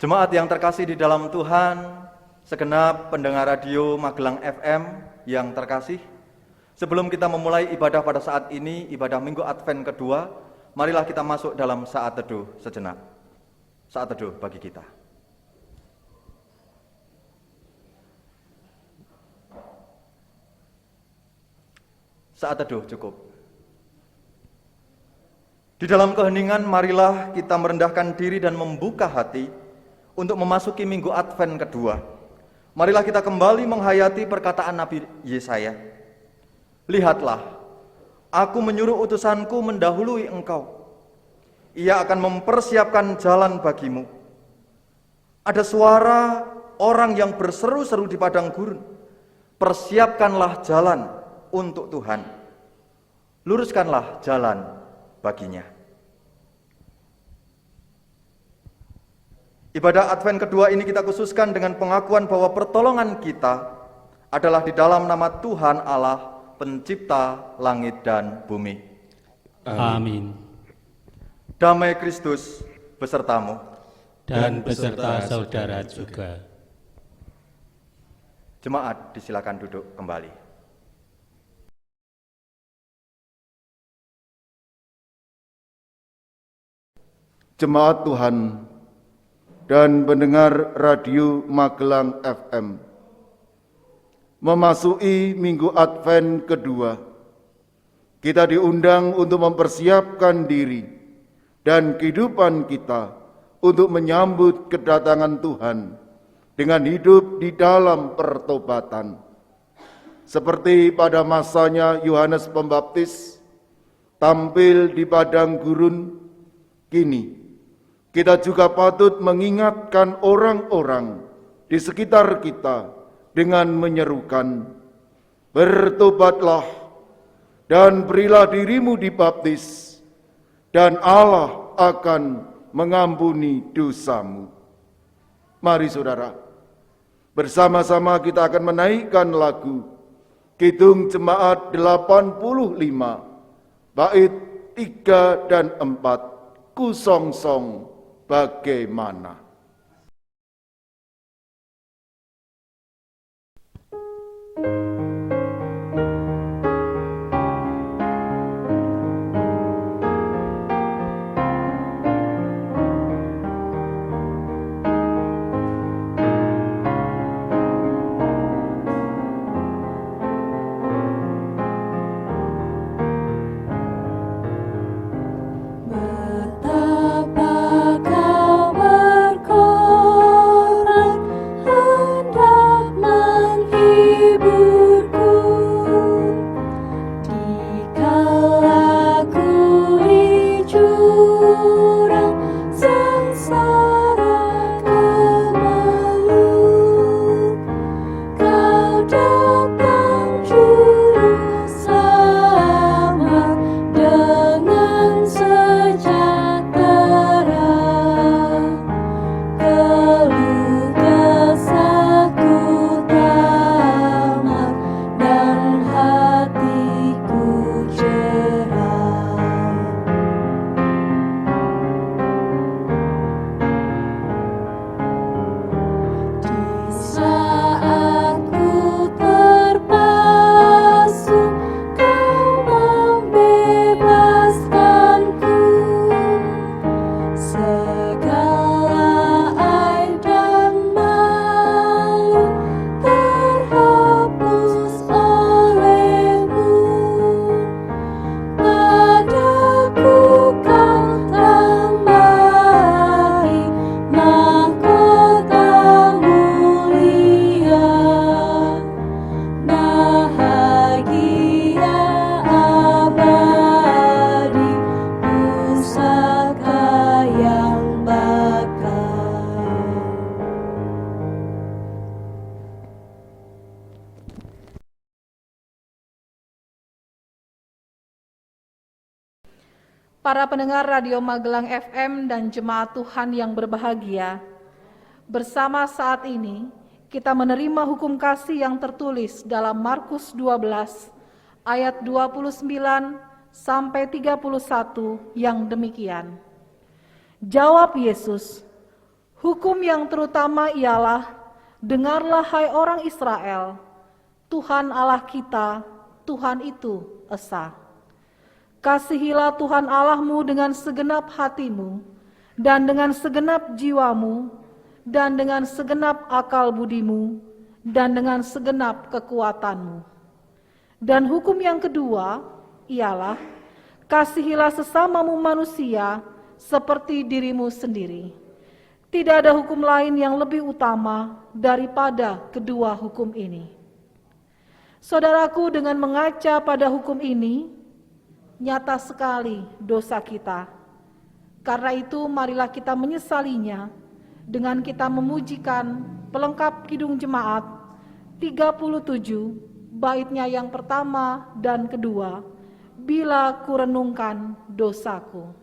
Jemaat yang terkasih di dalam Tuhan, segenap pendengar radio Magelang FM yang terkasih, sebelum kita memulai ibadah pada saat ini, ibadah Minggu Advent kedua, marilah kita masuk dalam saat teduh sejenak. Saat teduh bagi kita. Saat teduh cukup. Di dalam keheningan, marilah kita merendahkan diri dan membuka hati untuk memasuki Minggu Advent kedua. Marilah kita kembali menghayati perkataan Nabi Yesaya. Lihatlah, aku menyuruh utusanku mendahului engkau. Ia akan mempersiapkan jalan bagimu. Ada suara orang yang berseru-seru di padang gurun. Persiapkanlah jalan untuk Tuhan. Luruskanlah jalan baginya. Ibadah Advent kedua ini kita khususkan dengan pengakuan bahwa pertolongan kita adalah di dalam nama Tuhan Allah, pencipta langit dan bumi. Amin. Damai Kristus besertamu. Dan beserta saudara juga. Jemaat disilakan duduk kembali. Jemaat Tuhan dan pendengar radio Magelang FM, memasuki Minggu Advent kedua, kita diundang untuk mempersiapkan diri dan kehidupan kita untuk menyambut kedatangan Tuhan dengan hidup di dalam pertobatan. Seperti pada masanya Yohanes Pembaptis tampil di padang gurun, kini kita juga patut mengingatkan orang-orang di sekitar kita dengan menyerukan, bertobatlah dan berilah dirimu dibaptis, dan Allah akan mengampuni dosamu. Mari saudara, bersama-sama kita akan menaikkan lagu Kidung Jemaat 85, bait 3 dan 4, Kusongsong bagaimana. Betapa kau para pendengar Radio Magelang FM dan jemaat Tuhan yang berbahagia, bersama saat ini kita menerima hukum kasih yang tertulis dalam Markus 12 ayat 29 sampai 31 yang demikian. Jawab Yesus, hukum yang terutama ialah, dengarlah hai orang Israel, Tuhan Allah kita, Tuhan itu esa. Kasihilah Tuhan Allahmu dengan segenap hatimu, dan dengan segenap jiwamu, dan dengan segenap akal budimu, dan dengan segenap kekuatanmu. Dan hukum yang kedua ialah, kasihilah sesamamu manusia seperti dirimu sendiri. Tidak ada hukum lain yang lebih utama daripada kedua hukum ini. Saudaraku, dengan mengaca pada hukum ini, nyata sekali dosa kita. Karena itu marilah kita menyesalinya dengan kita memujikan pelengkap Kidung Jemaat 37 baitnya yang pertama dan kedua, bila kurenungkan dosaku.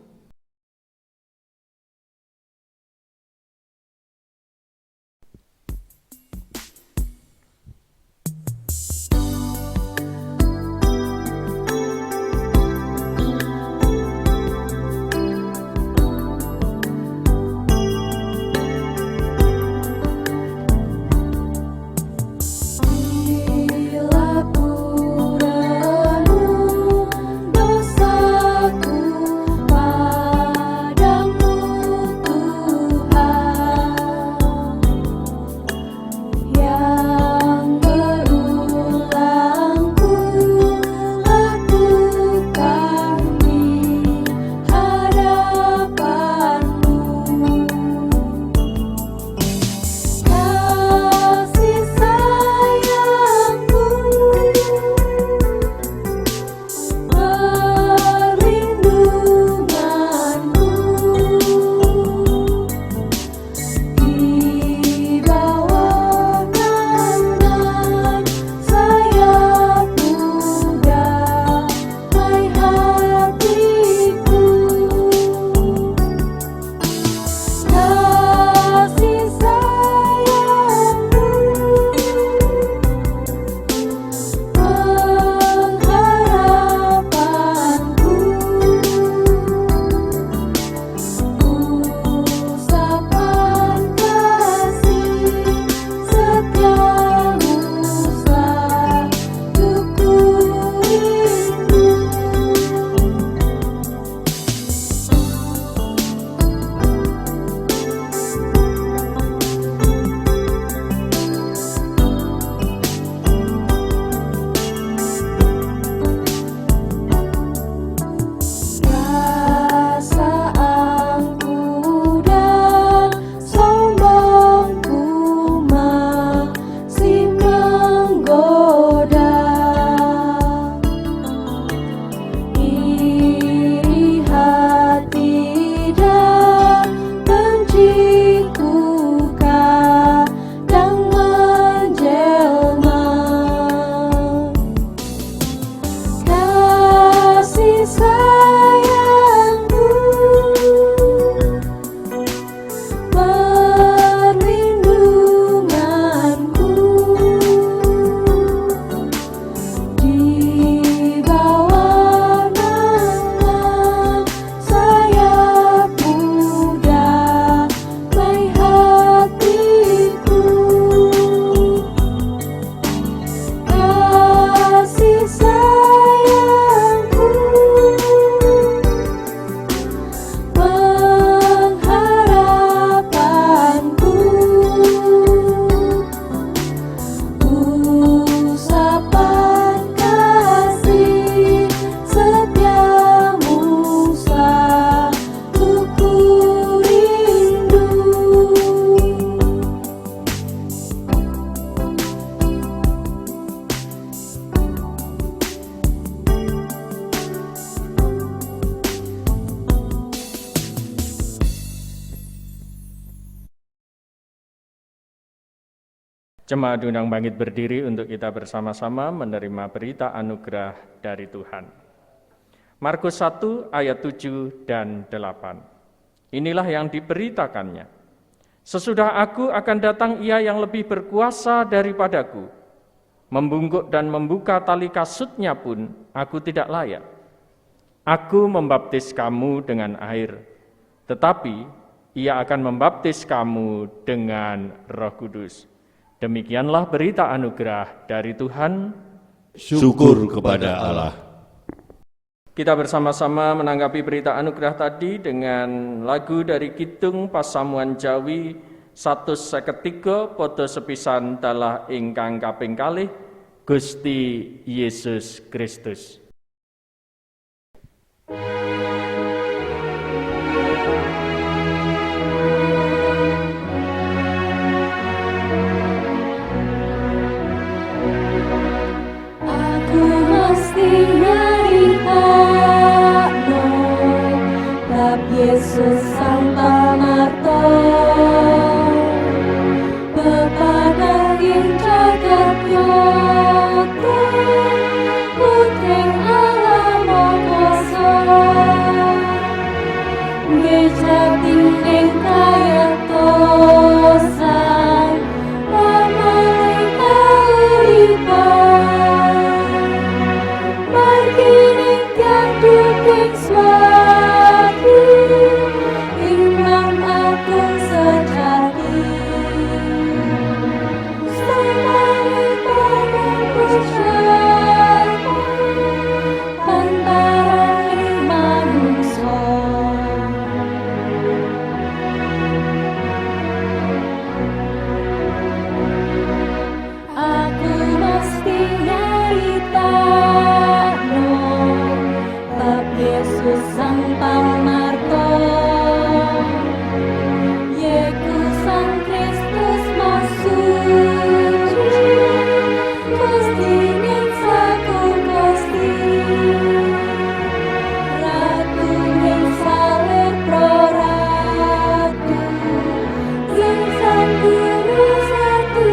Jemaat diundang bangkit berdiri untuk kita bersama-sama menerima berita anugerah dari Tuhan. Markus 1 ayat 7 dan 8. Inilah yang diberitakannya. Sesudah aku akan datang Ia yang lebih berkuasa daripadaku. Membungkuk dan membuka tali kasutnya pun aku tidak layak. Aku membaptis kamu dengan air, tetapi Ia akan membaptis kamu dengan Roh Kudus. Demikianlah berita anugerah dari Tuhan. Syukur kepada Allah. Kita bersama-sama menanggapi berita anugerah tadi dengan lagu dari Kidung Pasamuan Jawi 153 podo sepisan dalah ingkang kaping kalih Gusti Yesus Kristus. Aku mesti nyaritakno bab Yesus sang pamarto, bepadanging jagat nyoto, Putreng Allah Maha Ngejating ing kayatosan, pamaling kauripan, margining tiang-tiang swati, Imam Agung sejati, semaling penembus syaitan, antaraning manungsa. Aku mesti nyaritakno bab Yesus sang pamarto, Yeku sang Kristus masuci, Gusti nyiksaku Gusti, Ratu nyiksaleh pro ratu, sing sang guru satu.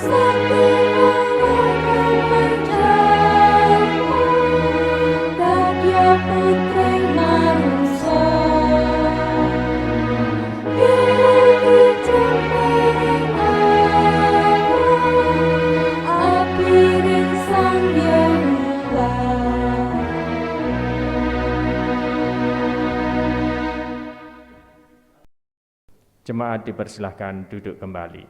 Sakti mangakan menjamu, dadya putreng manungsa. Gili cempening Allah, apiring sang Yehuwa. Jemaat dipersilahkan duduk kembali.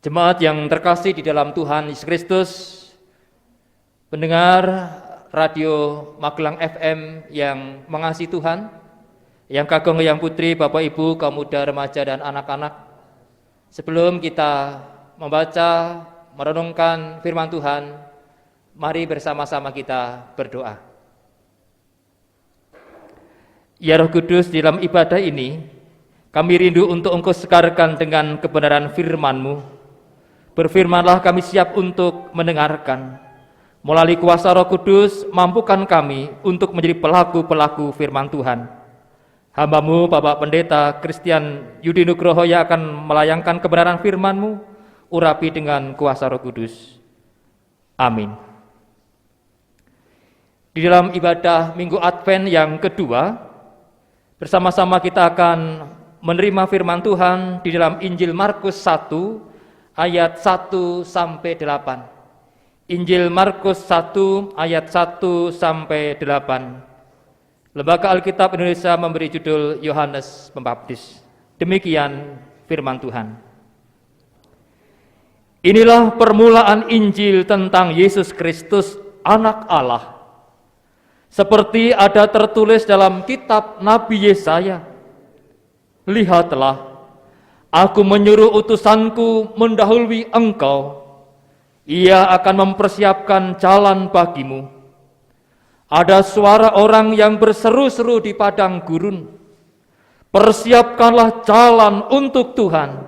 Jemaat yang terkasih di dalam Tuhan Yesus Kristus, pendengar radio Magelang FM yang mengasihi Tuhan, yang kagum yang putri, Bapak Ibu, kaum muda, remaja, dan anak-anak. Sebelum kita membaca, merenungkan firman Tuhan, mari bersama-sama kita berdoa. Ya Roh Kudus, di dalam ibadah ini, kami rindu untuk Engkau segarkan dengan kebenaran firman-Mu. Berfirmanlah, kami siap untuk mendengarkan. Melalui kuasa Roh Kudus, mampukan kami untuk menjadi pelaku-pelaku firman Tuhan. Hamba-Mu, Bapak Pendeta Christian Yudi Nugroho, yang akan melayangkan kebenaran firman-Mu, urapi dengan kuasa Roh Kudus. Amin. Di dalam ibadah Minggu Advent yang kedua, bersama-sama kita akan menerima firman Tuhan di dalam Injil Markus 1 ayat 1 sampai 8. Injil Markus 1 ayat 1 sampai 8. Lembaga Alkitab Indonesia memberi judul Yohanes Pembaptis. Demikian firman Tuhan. Inilah permulaan Injil tentang Yesus Kristus, Anak Allah. Seperti ada tertulis dalam kitab Nabi Yesaya, lihatlah, aku menyuruh utusanku mendahului engkau, ia akan mempersiapkan jalan bagimu. Ada suara orang yang berseru-seru di padang gurun, persiapkanlah jalan untuk Tuhan,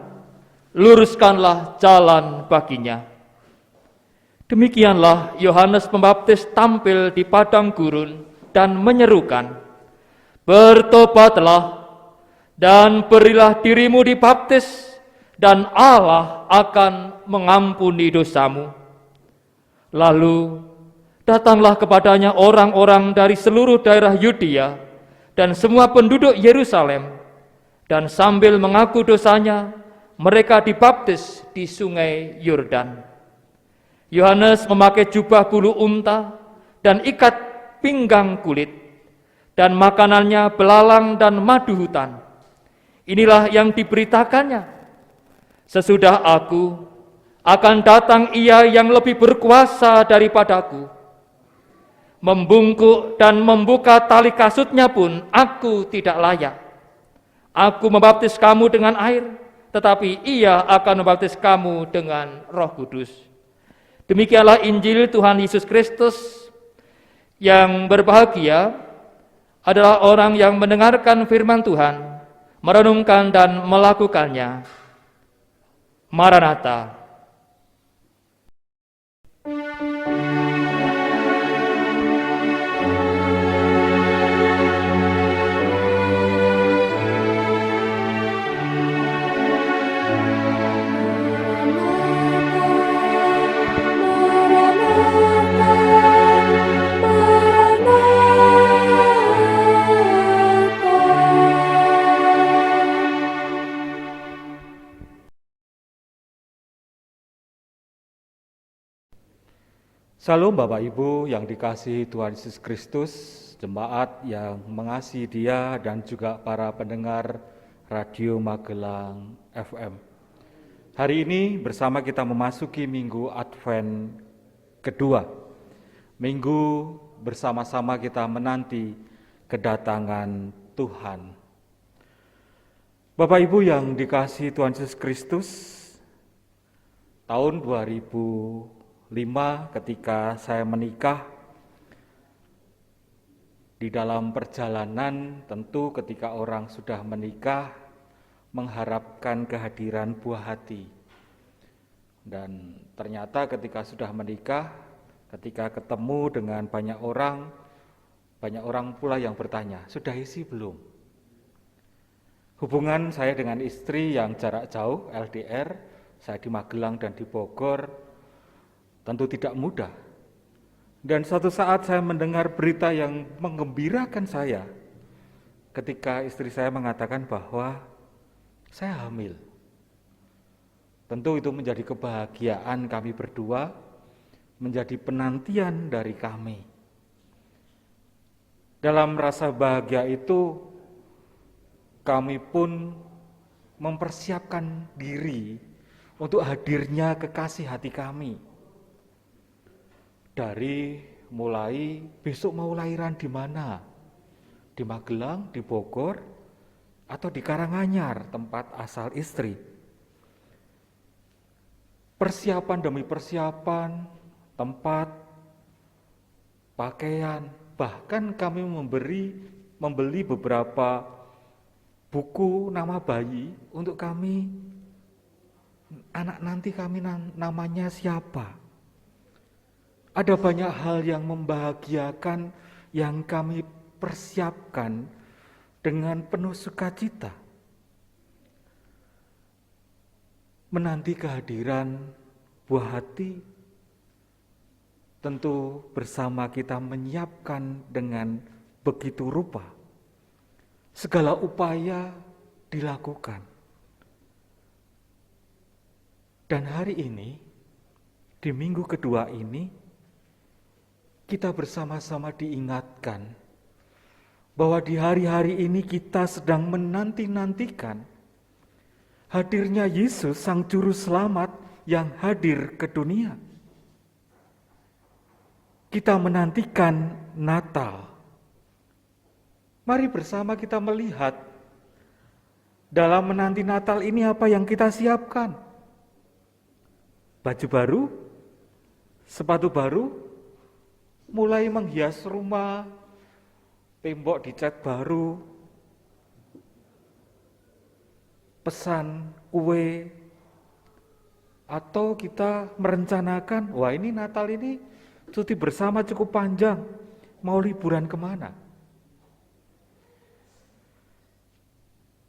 luruskanlah jalan baginya. Demikianlah Yohanes Pembaptis tampil di padang gurun dan menyerukan, bertobatlah dan berilah dirimu dibaptis dan Allah akan mengampuni dosamu. Lalu datanglah kepadanya orang-orang dari seluruh daerah Yudea dan semua penduduk Yerusalem, dan sambil mengaku dosanya, mereka dibaptis di sungai Yordan. Yohanes memakai jubah bulu unta dan ikat pinggang kulit, dan makanannya belalang dan madu hutan. Inilah yang diberitakannya. Sesudah aku, akan datang Ia yang lebih berkuasa daripadaku. Membungkuk dan membuka tali kasutnya pun aku tidak layak. Aku membaptis kamu dengan air, tetapi Ia akan membaptis kamu dengan Roh Kudus. Demikianlah Injil Tuhan Yesus Kristus. Yang berbahagia adalah orang yang mendengarkan firman Tuhan, merenungkan dan melakukannya. Maranatha. Salam Bapak Ibu yang dikasihi Tuhan Yesus Kristus, jemaat yang mengasihi Dia dan juga para pendengar Radio Magelang FM. Hari ini bersama kita memasuki Minggu Advent kedua. Minggu bersama-sama kita menanti kedatangan Tuhan. Bapak Ibu yang dikasihi Tuhan Yesus Kristus, tahun 2005 ketika saya menikah, di dalam perjalanan tentu ketika orang sudah menikah mengharapkan kehadiran buah hati. Dan ternyata ketika sudah menikah, ketika ketemu dengan banyak orang pula yang bertanya, sudah isi belum? Hubungan saya dengan istri yang jarak jauh, LDR, saya di Magelang dan di Bogor, tentu tidak mudah. Dan suatu saat saya mendengar berita yang menggembirakan saya ketika istri saya mengatakan bahwa saya hamil. Tentu itu menjadi kebahagiaan kami berdua, menjadi penantian dari kami. Dalam rasa bahagia itu, kami pun mempersiapkan diri untuk hadirnya kekasih hati kami. Dari mulai besok mau lahiran di mana? Di Magelang, di Bogor, atau di Karanganyar, tempat asal istri. Persiapan demi persiapan, tempat, pakaian, bahkan kami membeli beberapa buku nama bayi untuk kami, anak nanti kami namanya siapa. Ada banyak hal yang membahagiakan yang kami persiapkan dengan penuh sukacita. Menanti kehadiran buah hati, tentu bersama kita menyiapkan dengan begitu rupa. Segala upaya dilakukan. Dan hari ini, di minggu kedua ini, kita bersama-sama diingatkan bahwa di hari-hari ini kita sedang menanti-nantikan hadirnya Yesus, Sang Juru Selamat yang hadir ke dunia. Kita menantikan Natal. Mari bersama kita melihat dalam menanti Natal ini apa yang kita siapkan. Baju baru, sepatu baru, mulai menghias rumah, tembok dicat baru, pesan kue, atau kita merencanakan, wah ini Natal ini cuti bersama cukup panjang, mau liburan kemana?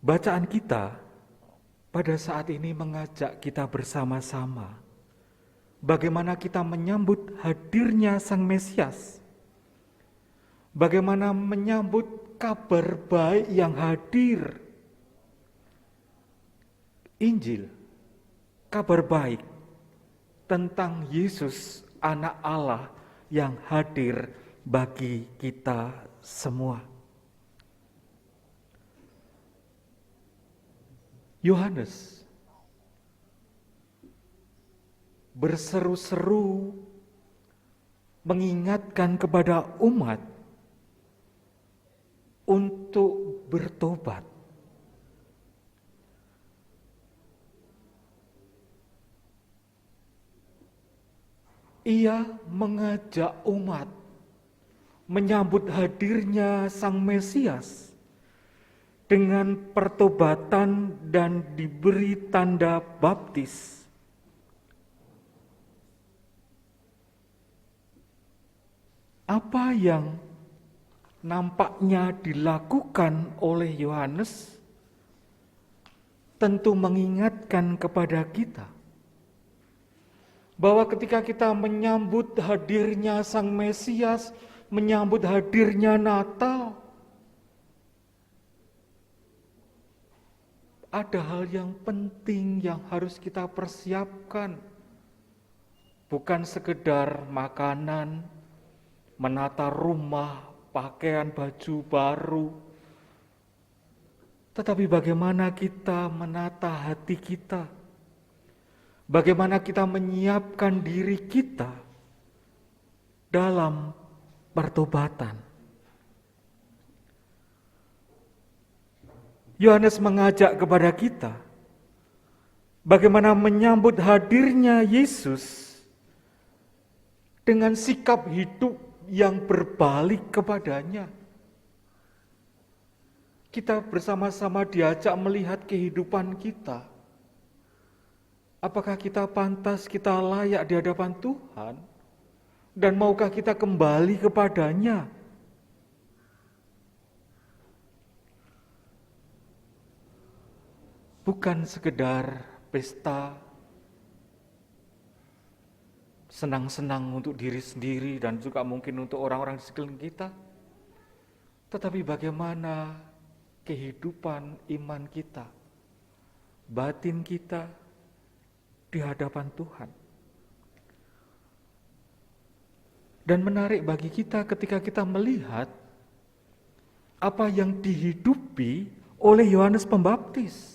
Bacaan kita pada saat ini mengajak kita bersama-sama bagaimana kita menyambut hadirnya Sang Mesias, bagaimana menyambut kabar baik yang hadir. Injil, kabar baik tentang Yesus, Anak Allah yang hadir bagi kita semua. Yohanes berseru-seru mengingatkan kepada umat untuk bertobat. Ia mengajak umat menyambut hadirnya Sang Mesias dengan pertobatan dan diberi tanda baptis. Apa yang nampaknya dilakukan oleh Yohanes tentu mengingatkan kepada kita bahwa ketika kita menyambut hadirnya Sang Mesias, menyambut hadirnya Natal, ada hal yang penting yang harus kita persiapkan. Bukan sekedar makanan, menata rumah, pakaian baju baru, tetapi bagaimana kita menata hati kita, bagaimana kita menyiapkan diri kita dalam pertobatan. Yohanes mengajak kepada kita bagaimana menyambut hadirnya Yesus dengan sikap hidup yang berbalik kepadanya. Kita bersama-sama diajak melihat kehidupan kita. Apakah kita pantas, kita layak di hadapan Tuhan? Dan maukah kita kembali kepadanya? Bukan sekedar pesta, senang-senang untuk diri sendiri dan juga mungkin untuk orang-orang di sekeliling kita, tetapi bagaimana kehidupan iman kita, batin kita di hadapan Tuhan. Dan menarik bagi kita ketika kita melihat apa yang dihidupi oleh Yohanes Pembaptis.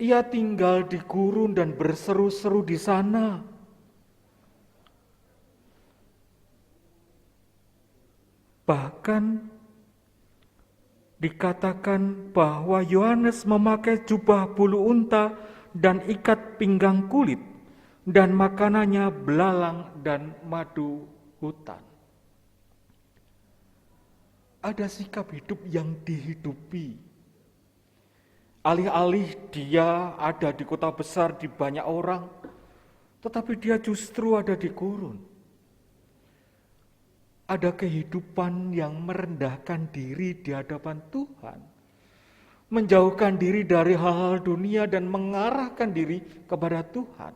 Ia tinggal di gurun dan berseru-seru di sana. Bahkan dikatakan bahwa Yohanes memakai jubah bulu unta dan ikat pinggang kulit, dan makanannya belalang dan madu hutan. Ada sikap hidup yang dihidupi. Alih-alih dia ada di kota besar, di banyak orang, tetapi dia justru ada di gurun. Ada kehidupan yang merendahkan diri di hadapan Tuhan, menjauhkan diri dari hal-hal dunia dan mengarahkan diri kepada Tuhan.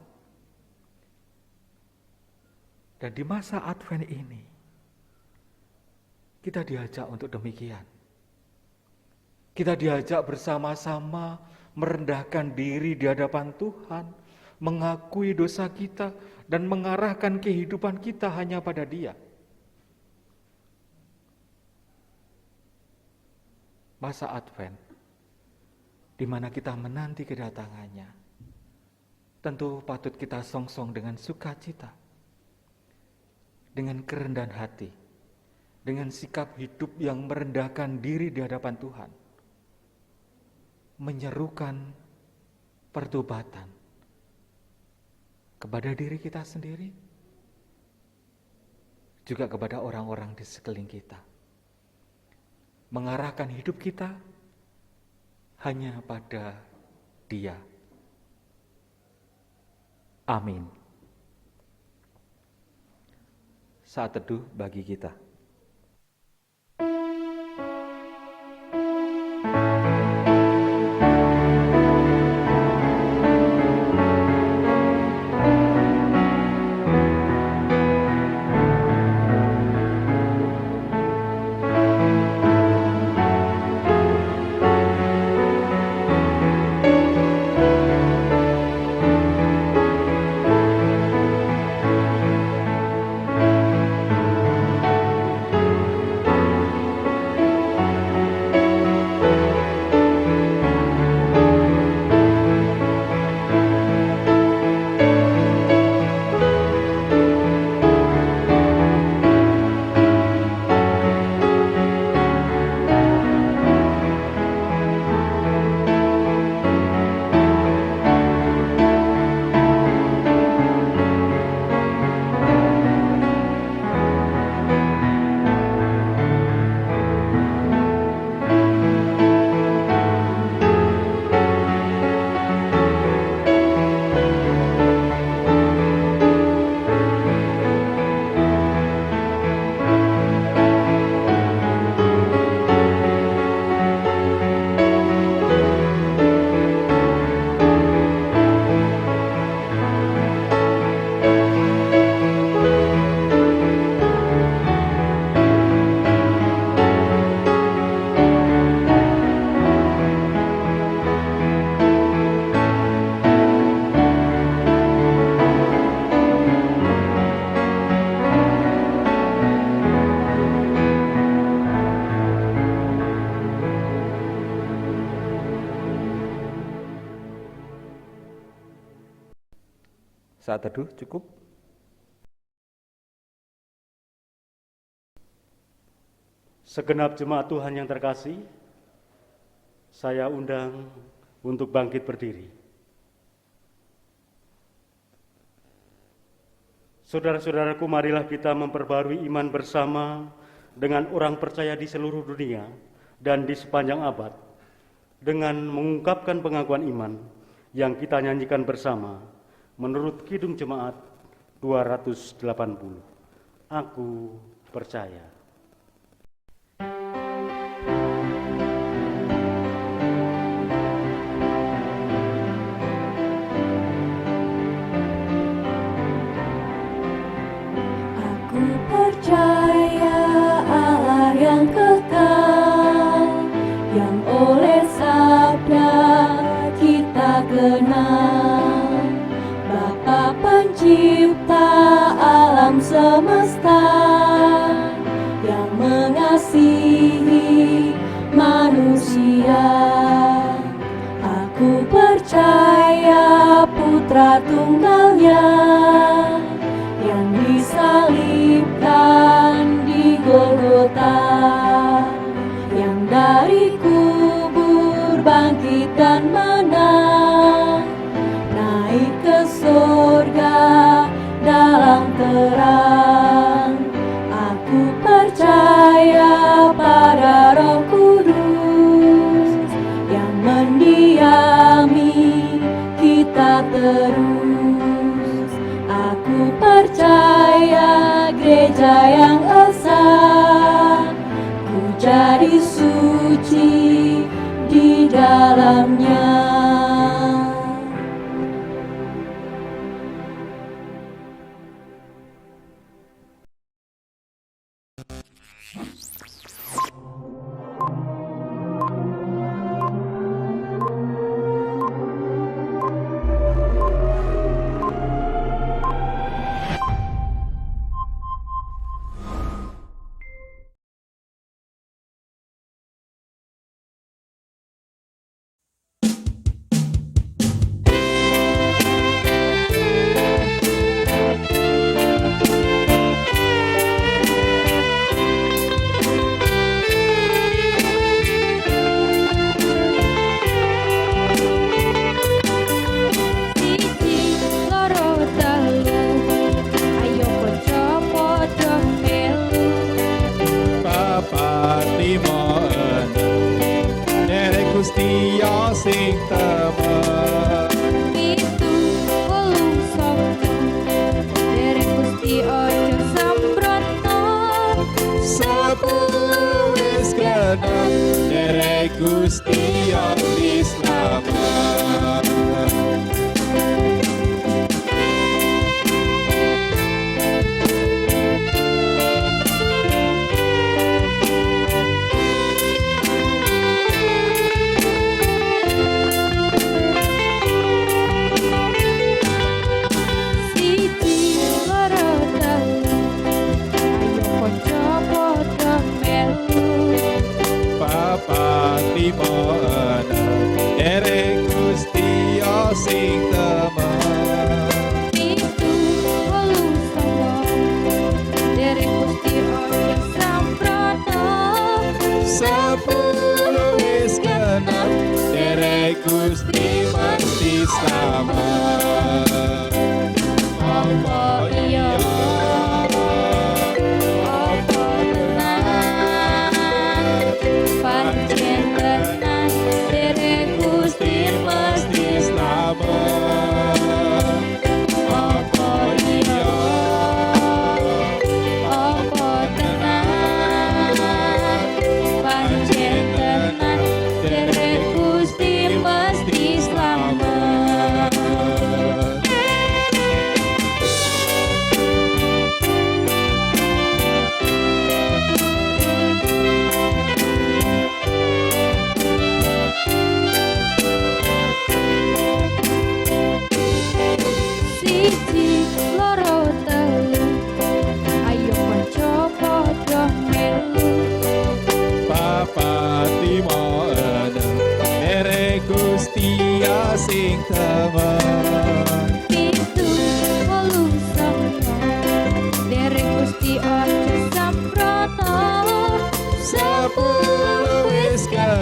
Dan di masa Advent ini, kita diajak untuk demikian. Kita diajak bersama-sama merendahkan diri di hadapan Tuhan, mengakui dosa kita, dan mengarahkan kehidupan kita hanya pada Dia. Masa Advent, di mana kita menanti kedatangannya, tentu patut kita songsong dengan sukacita, dengan kerendahan hati, dengan sikap hidup yang merendahkan diri di hadapan Tuhan, menyerukan pertobatan kepada diri kita sendiri, juga kepada orang-orang di sekeliling kita. Mengarahkan hidup kita hanya pada Dia. Amin. Saat teduh bagi kita. Saat teduh cukup. Segenap jemaat Tuhan yang terkasih, saya undang untuk bangkit berdiri. Saudara-saudaraku, marilah kita memperbarui iman bersama dengan orang percaya di seluruh dunia dan di sepanjang abad, dengan mengungkapkan pengakuan iman yang kita nyanyikan bersama menurut Kidung Jemaat 280. Aku percaya. Aku percaya Allah yang kekal, yang oleh sabda kita kenal, Bapa pencipta alam semesta, yang mengasihi manusia. Aku percaya Putra Tunggalnya yang disalibkan di Golgota, yang dari kubur bangkit dan menang, naik ke surga dalam terang. Aku percaya pada Roh Kudus yang mendiami kita terus. Aku percaya gereja yang esa, ku jadi suci di dalamnya. sing temen. Itu ulung sapa dereng Gusti ojo sambrono. Sepuluh wis genep dereng Gusti wis slamet. Patimoen dereng Gusti sing temen. Itu ulung sapa dereng Gusti ojo sambrono. Sepuluh wis genep dereng Gusti mesti slamet. Apa iya? Apa tenan? Pancen tenan dereng Gusti mesti slamet. Apa iya? apa tenan? Pancen tenan dereng Gusti mesti slamet.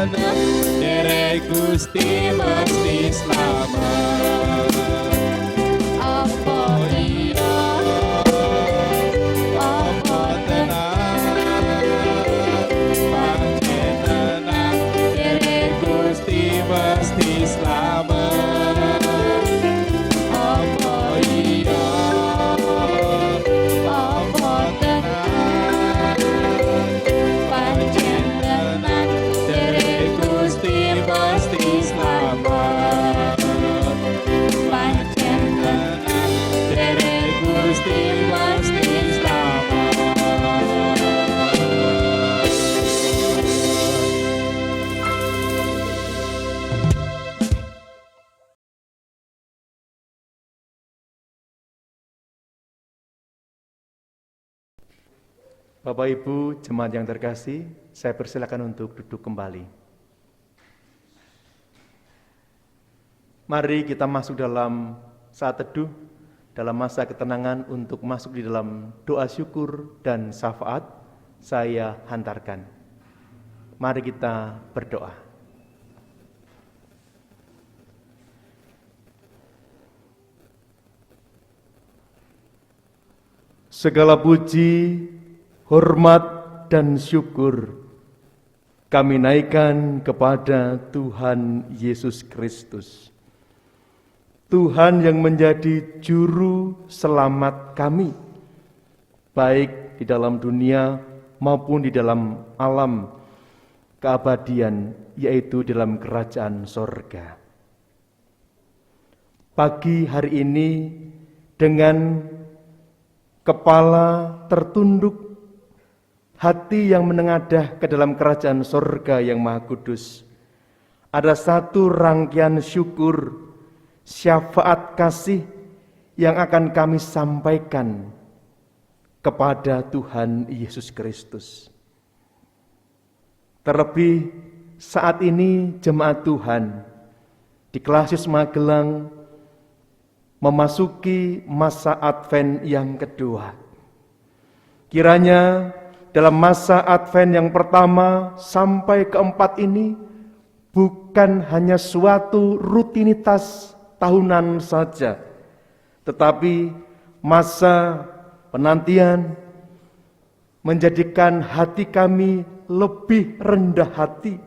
menang, derek Gusti mesti selamat. Apa iya, apa tenang, Pancen tenang, derek Gusti mesti selamat. apa iya, apa tenang, pancen tenang, derek Gusti mesti selamat. Pancen tenang, Derek Gusti mesti selamat. Bapak Ibu jemaat yang terkasih, saya persilakan untuk duduk kembali. Mari kita masuk dalam saat teduh, dalam masa ketenangan untuk masuk di dalam doa syukur dan syafaat saya hantarkan. Mari kita berdoa. Segala puji, hormat dan syukur kami naikkan kepada Tuhan Yesus Kristus. Tuhan yang menjadi juru selamat kami, baik di dalam dunia maupun di dalam alam keabadian, yaitu dalam kerajaan sorga. Pagi hari ini dengan kepala tertunduk, hati yang menengadah ke dalam kerajaan sorga yang maha kudus, ada satu rangkaian syukur, syafaat kasih yang akan kami sampaikan kepada Tuhan Yesus Kristus. Terlebih saat ini jemaat Tuhan di Klasius Magelang memasuki masa Advent yang kedua. Kiranya dalam masa Advent yang pertama sampai keempat ini bukan hanya suatu rutinitas tahunan saja, tetapi masa penantian menjadikan hati kami lebih rendah hati,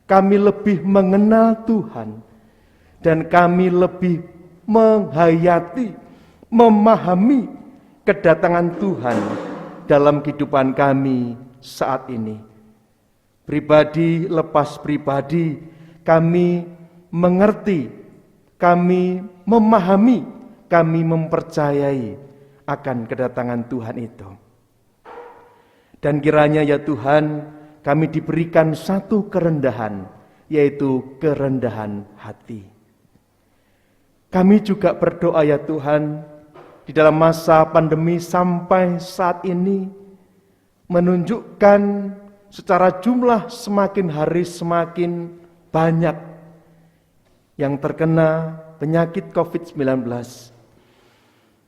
kami lebih mengenal Tuhan, dan kami lebih menghayati, memahami kedatangan Tuhan dalam kehidupan kami saat ini. Pribadi lepas pribadi, kami mengerti, kami memahami, kami mempercayai akan kedatangan Tuhan itu. Dan kiranya ya Tuhan, kami diberikan satu kerendahan, yaitu kerendahan hati. Kami juga berdoa ya Tuhan, di dalam masa pandemi sampai saat ini, menunjukkan secara jumlah semakin hari semakin banyak yang terkena penyakit COVID-19.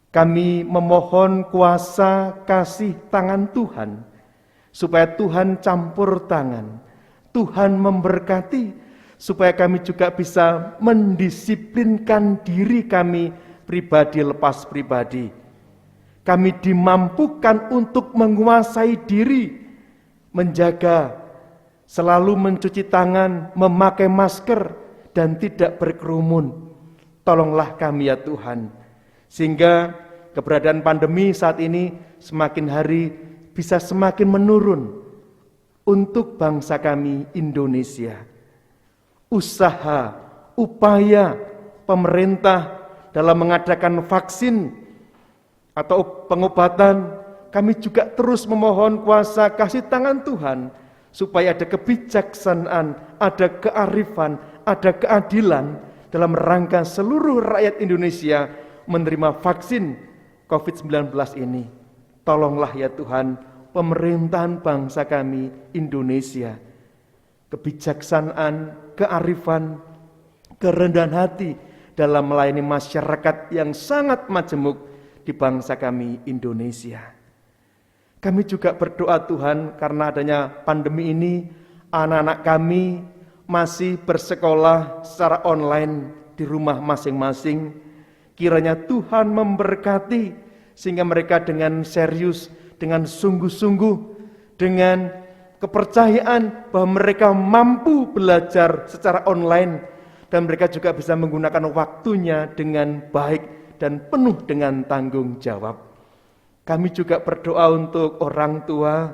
Kami memohon kuasa kasih tangan Tuhan, supaya Tuhan campur tangan, Tuhan memberkati, supaya kami juga bisa mendisiplinkan diri kami pribadi lepas pribadi. Kami dimampukan untuk menguasai diri, menjaga, selalu mencuci tangan, memakai masker, dan tidak berkerumun. Tolonglah kami ya Tuhan, sehingga keberadaan pandemi saat ini semakin hari bisa semakin menurun untuk bangsa kami Indonesia. Usaha, upaya pemerintah dalam mengadakan vaksin atau pengobatan, kami juga terus memohon kuasa kasih tangan Tuhan, supaya ada kebijaksanaan, ada kearifan, ada keadilan dalam rangka seluruh rakyat Indonesia menerima vaksin COVID-19 ini. Tolonglah ya Tuhan, pemerintahan bangsa kami Indonesia, kebijaksanaan, kearifan, kerendahan hati dalam melayani masyarakat yang sangat majemuk di bangsa kami Indonesia. Kami juga berdoa Tuhan, karena adanya pandemi ini, anak-anak kami masih bersekolah secara online di rumah masing-masing, kiranya Tuhan memberkati sehingga mereka dengan serius, dengan sungguh-sungguh, dengan kepercayaan bahwa mereka mampu belajar secara online dan mereka juga bisa menggunakan waktunya dengan baik dan penuh dengan tanggung jawab. Kami juga berdoa untuk orang tua,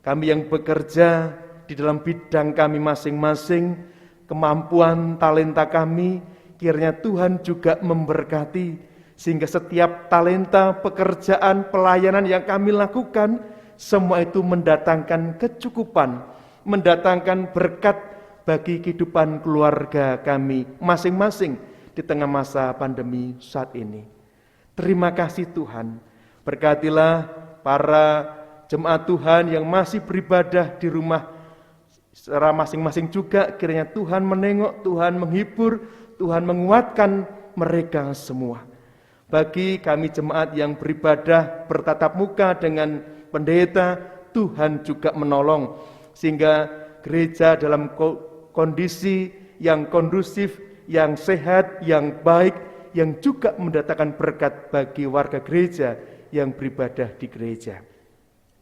kami yang bekerja di dalam bidang kami masing-masing, kemampuan talenta kami, kiranya Tuhan juga memberkati, sehingga setiap talenta, pekerjaan, pelayanan yang kami lakukan, semua itu mendatangkan kecukupan, mendatangkan berkat bagi kehidupan keluarga kami masing-masing di tengah masa pandemi saat ini. Terima kasih Tuhan, berkatilah para jemaat Tuhan yang masih beribadah di rumah secara masing-masing juga, kiranya Tuhan menengok, Tuhan menghibur, Tuhan menguatkan mereka semua. Bagi kami jemaat yang beribadah bertatap muka dengan pendeta, Tuhan juga menolong sehingga gereja dalam kondisi yang kondusif, yang sehat, yang baik, yang juga mendatangkan berkat bagi warga gereja yang beribadah di gereja.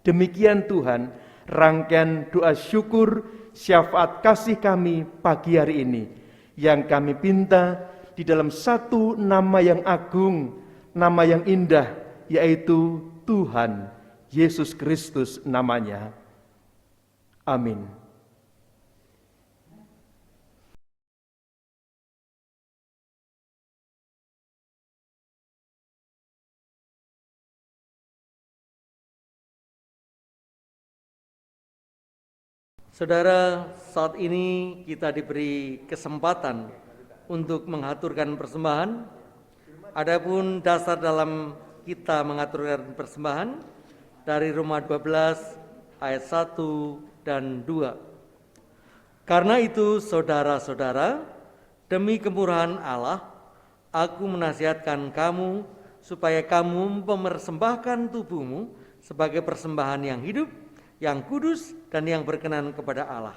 Demikian Tuhan, rangkaian doa syukur syafaat kasih kami pagi hari ini yang kami pinta di dalam satu nama yang agung, nama yang indah, yaitu Tuhan Yesus Kristus namanya. Amin. Saudara, saat ini kita diberi kesempatan untuk mengaturkan persembahan. Adapun dasar dalam kita mengaturkan persembahan dari Roma 12 ayat 1 dan 2. Karena itu saudara-saudara, demi kemurahan Allah, aku menasihatkan kamu supaya kamu mempersembahkan tubuhmu sebagai persembahan yang hidup, yang kudus dan yang berkenan kepada Allah.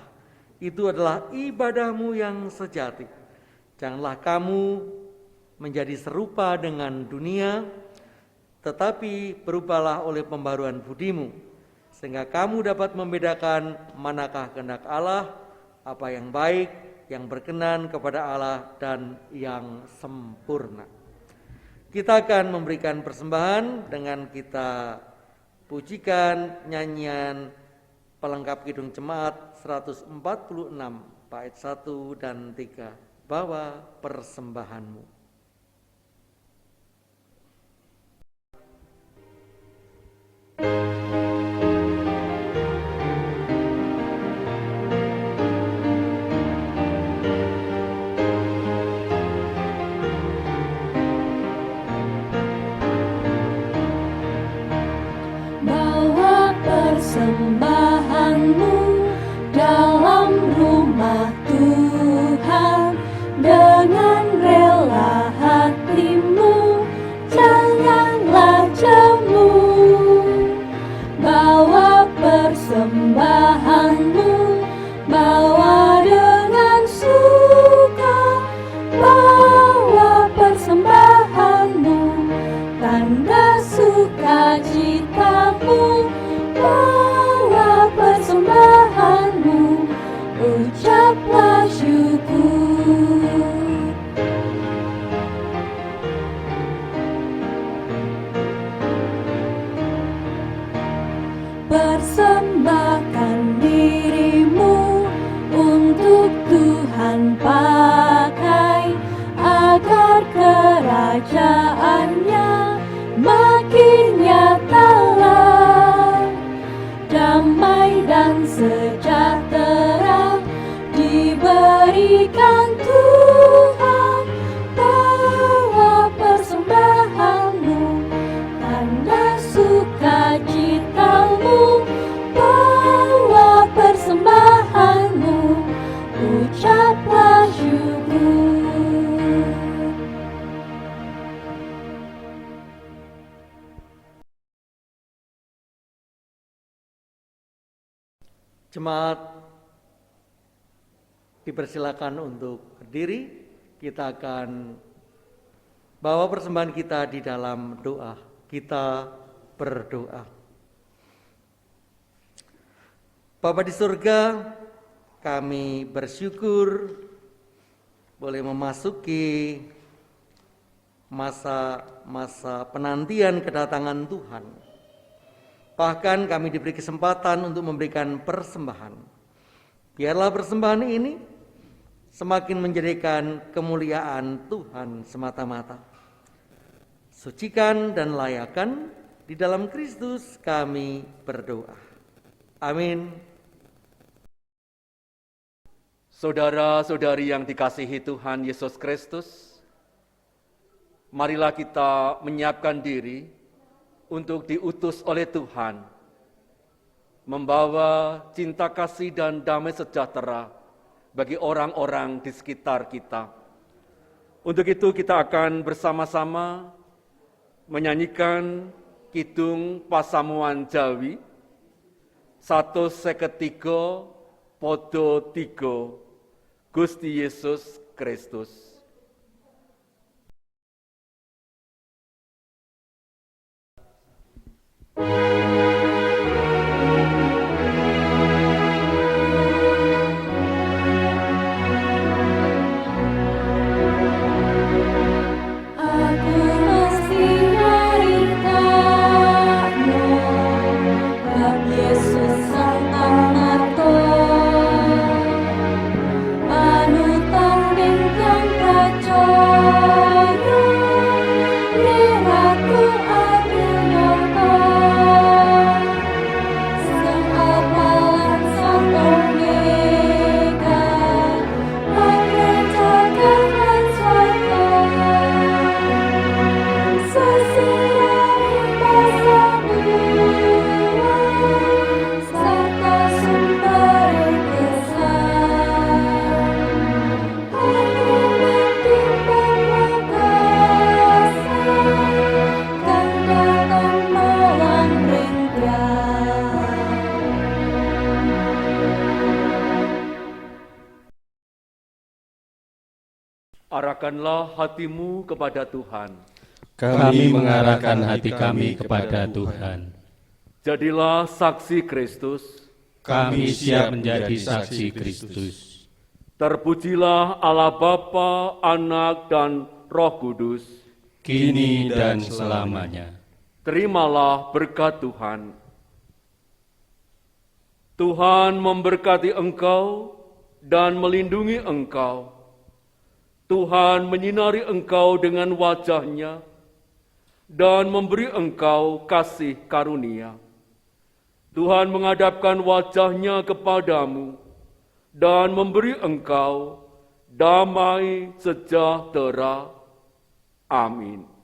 Itu adalah ibadahmu yang sejati. Janganlah kamu menjadi serupa dengan dunia, tetapi berubahlah oleh pembaruan budimu, sehingga kamu dapat membedakan manakah kehendak Allah, apa yang baik, yang berkenan kepada Allah, dan yang sempurna. Kita akan memberikan persembahan dengan kita pujikan nyanyian pelengkap Kidung Jemaat 146 bait 1 dan 3. Bawa persembahanmu. Bawa persembahanmu dalam rumah Tuhan dengan rela hatimu, janganlah jemu. Bawa persembahanmu, bawa dengan suka, bawa persembahanmu, tanda sukacitamu, bawa persembahanmu, ucaplah syukur. Persembahkan dirimu untuk Tuhan pakai, agar kerajaannya makin nyatalah. Damai dan sejahtera diberikan Tuhan. Bawa persembahanmu, tanda sukacitamu, bawa persembahanmu, ucaplah syukur. Jemaat dipersilakan untuk berdiri. Kita akan bawa persembahan kita di dalam doa. Kita berdoa. Bapa di surga, kami bersyukur boleh memasuki masa-masa penantian kedatangan Tuhan. Bahkan kami diberi kesempatan untuk memberikan persembahan. Biarlah persembahan ini semakin menjadikan kemuliaan Tuhan semata-mata. Sucikan dan layakan di dalam Kristus kami berdoa. Amin. Saudara-saudari yang dikasihi Tuhan Yesus Kristus, marilah kita menyiapkan diri untuk diutus oleh Tuhan, membawa cinta kasih dan damai sejahtera bagi orang-orang di sekitar kita. Untuk itu kita akan bersama-sama menyanyikan Kidung Pasamuan Jawi 153 Podo 3 Gusti Yesus Kristus. Arahkanlah hatimu kepada Tuhan. Kami mengarahkan hati kami kepada Tuhan. Jadilah saksi Kristus. Kami siap menjadi saksi Kristus. Terpujilah Allah Bapa, Anak, dan Roh Kudus, kini dan selamanya. Terimalah berkat Tuhan. Tuhan memberkati engkau dan melindungi engkau. Tuhan menyinari engkau dengan wajah-Nya dan memberi engkau kasih karunia. Tuhan menghadapkan wajah-Nya kepadamu dan memberi engkau damai sejahtera. Amin.